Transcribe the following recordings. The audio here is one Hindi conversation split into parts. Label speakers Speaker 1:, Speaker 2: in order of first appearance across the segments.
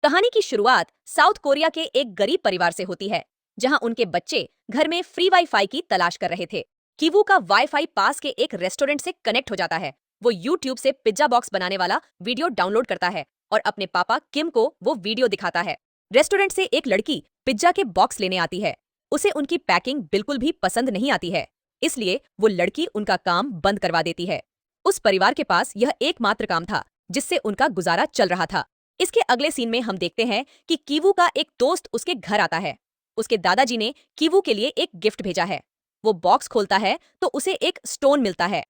Speaker 1: कहानी की शुरुआत साउथ कोरिया के एक गरीब परिवार से होती है, जहां उनके बच्चे घर में फ्री वाईफाई की तलाश कर रहे थे। कीवू का वाईफाई पास के एक रेस्टोरेंट से कनेक्ट हो जाता है। वो यूट्यूब से पिज्जा बॉक्स बनाने वाला वीडियो डाउनलोड करता है और अपने पापा किम को वो वीडियो दिखाता है। रेस्टोरेंट से एक लड़की पिज्जा के बॉक्स लेने आती है। उसे उनकी पैकिंग बिल्कुल भी पसंद नहीं आती है, इसलिए वो लड़की उनका काम बंद करवा देती है। उस परिवार के पास यह एकमात्र काम था जिससे उनका गुजारा चल रहा था। इसके अगले सीन में हम देखते हैं कि कीवू का एक दोस्त उसके घर आता है। उसके दादाजी ने कीवू के लिए एक गिफ्ट भेजा है। वो बॉक्स खोलता है तो उसे एक स्टोन मिलता है।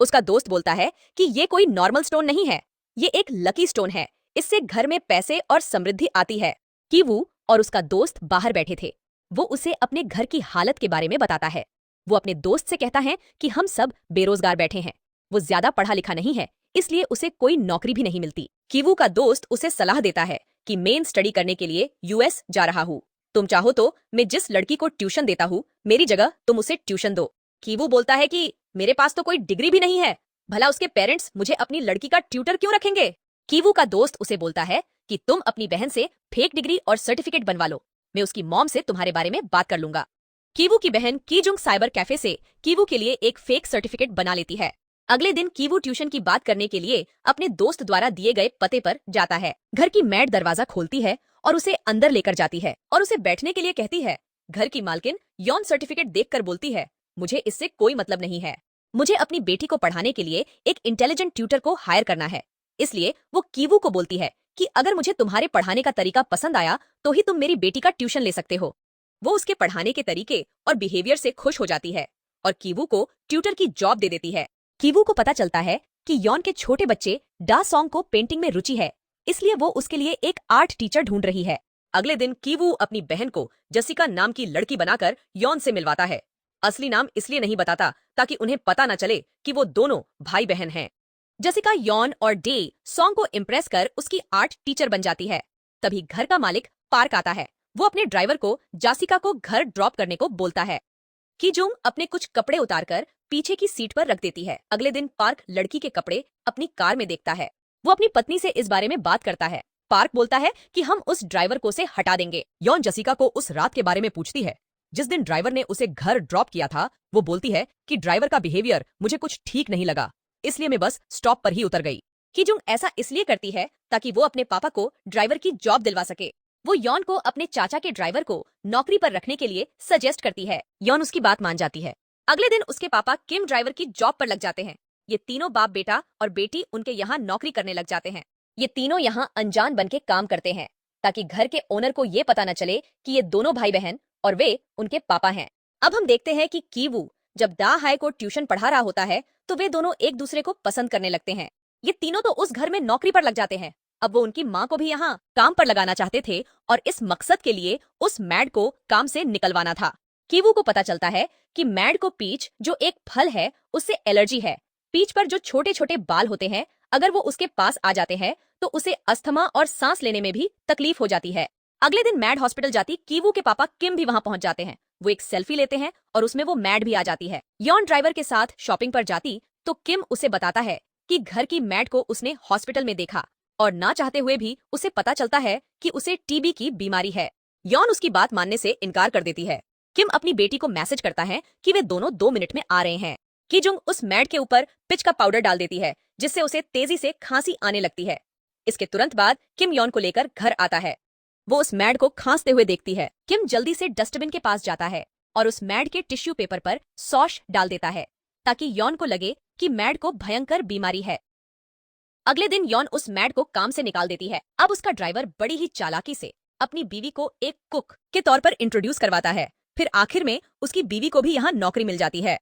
Speaker 1: उसका दोस्त बोलता है कि ये कोई नॉर्मल स्टोन नहीं है, ये एक लकी स्टोन है, इससे घर में पैसे और समृद्धि आती है। कीवू और उसका दोस्त बाहर बैठे थे। वो उसे अपने घर की हालत के बारे में बताता है। वो अपने दोस्त से कहता है कि हम सब बेरोजगार बैठे हैं। वो ज्यादा पढ़ा लिखा नहीं है, इसलिए उसे कोई नौकरी भी नहीं मिलती। कीवू का दोस्त उसे सलाह देता है कि मेन स्टडी करने के लिए यूएस जा रहा हूँ। तुम चाहो तो मैं जिस लड़की को ट्यूशन देता हूँ, मेरी जगह तुम उसे ट्यूशन दो। कीवू बोलता है कि मेरे पास तो कोई डिग्री भी नहीं है, भला उसके पेरेंट्स मुझे अपनी लड़की का ट्यूटर क्यों रखेंगे। कीवू का दोस्त उसे बोलता है कि तुम अपनी बहन से फेक डिग्री और सर्टिफिकेट बनवा लो, मैं उसकी मॉम से तुम्हारे बारे में बात कर लूंगा। कीवू की बहन कीजुंग साइबर कैफे से कीवू के लिए एक फेक सर्टिफिकेट बना लेती है। अगले दिन कीवू ट्यूशन की बात करने के लिए अपने दोस्त द्वारा दिए गए पते पर जाता है। घर की मैड दरवाजा खोलती है और उसे अंदर लेकर जाती है और उसे बैठने के लिए कहती है। घर की मालकिन यौन सर्टिफिकेट देखकर बोलती है, मुझे इससे कोई मतलब नहीं है। मुझे अपनी बेटी को पढ़ाने के लिए एक इंटेलिजेंट ट्यूटर को हायर करना है। इसलिए वो कीवू को बोलती है कि अगर मुझे तुम्हारे पढ़ाने का तरीका पसंद आया तो ही तुम मेरी बेटी का ट्यूशन ले सकते हो। वो उसके पढ़ाने के तरीके और बिहेवियर से खुश हो जाती है और कीवू को ट्यूटर की जॉब दे देती है। कीवू को पता चलता है कि यॉन के छोटे बच्चे डा सॉन्ग को पेंटिंग में रुचि है, इसलिए वो उसके लिए एक आर्ट टीचर ढूंढ रही है। अगले दिन कीवू अपनी बहन को जसिका नाम की लड़की बनाकर यॉन से मिलवाता है। असली नाम इसलिए नहीं बताता ताकि उन्हें पता न चले कि वो दोनों भाई बहन हैं। जसिका यॉन और डे सॉन्ग को इम्प्रेस कर उसकी आर्ट टीचर बन जाती है। तभी घर का मालिक पार्क आता है। वो अपने ड्राइवर को जासिका को घर ड्रॉप करने को बोलता है। कीजुंग अपने कुछ कपड़े उतारकर पीछे की सीट पर रख देती है। अगले दिन पार्क लड़की के कपड़े अपनी कार में देखता है। वो अपनी पत्नी से इस बारे में बात करता है। पार्क बोलता है कि हम उस ड्राइवर को से हटा देंगे। यॉन जसिका को उस रात के बारे में पूछती है जिस दिन ड्राइवर ने उसे घर ड्रॉप किया था। वो बोलती है कि ड्राइवर का बिहेवियर मुझे कुछ ठीक नहीं लगा, इसलिए मैं बस स्टॉप पर ही उतर गई। कीजुंग ऐसा इसलिए करती है ताकि वो अपने पापा को ड्राइवर की जॉब दिलवा सके। वो यॉन को अपने चाचा के ड्राइवर को नौकरी पर रखने के लिए सजेस्ट करती है। यॉन उसकी बात मान जाती है। अगले दिन उसके पापा किम ड्राइवर की जॉब पर लग जाते हैं। ये तीनों बाप बेटा और बेटी उनके यहाँ नौकरी करने लग जाते हैं। ये तीनों यहाँ अनजान बन के काम करते हैं ताकि घर के ओनर को ये पता न चले कि ये दोनों भाई बहन और वे उनके पापा हैं। अब हम देखते हैं कि कीवू जब डा हाई को ट्यूशन पढ़ा रहा होता है तो वे दोनों एक दूसरे को पसंद करने लगते हैं। ये तीनों तो उस घर में नौकरी पर लग जाते हैं। अब वो उनकी माँ को भी यहाँ काम पर लगाना चाहते थे और इस मकसद के लिए उस मैड को काम से निकलवाना था। कीवू को पता चलता है कि मैड को पीच जो एक फल है उससे एलर्जी है। पीच पर जो छोटे छोटे बाल होते हैं, अगर वो उसके पास आ जाते हैं तो उसे अस्थमा और सांस लेने में भी तकलीफ हो जाती है। अगले दिन मैड हॉस्पिटल जाती कीवू के पापा किम भी वहां पहुंच जाते हैं। वो एक सेल्फी लेते हैं और उसमें वो मैड भी आ जाती है। यॉन ड्राइवर के साथ शॉपिंग पर जाती तो किम उसे बताता है कि घर की मैड को उसने हॉस्पिटल में देखा और ना चाहते हुए भी उसे पता चलता है कि उसे टीबी की बीमारी है। यॉन उसकी बात मानने से इनकार कर देती है। किम अपनी बेटी को मैसेज करता है कि वे दोनों 2 मिनट में आ रहे हैं। कीजुंग उस मैड के ऊपर पिच का पाउडर डाल देती है जिससे उसे तेजी से खांसी आने लगती है। इसके तुरंत बाद किम यॉन को लेकर घर आता है। वो उस मैड को खांसते हुए देखती है। किम जल्दी से डस्टबिन के पास जाता है और उस मैड के टिश्यू पेपर पर सॉश डाल देता है ताकि यॉन को लगे कि मैड को भयंकर बीमारी है। अगले दिन यॉन उस मैड को काम से निकाल देती है। अब उसका ड्राइवर बड़ी ही चालाकी से अपनी बीवी को एक कुक के तौर पर इंट्रोड्यूस करवाता है। फिर आखिर में उसकी बीवी को भी यहाँ नौकरी मिल जाती है।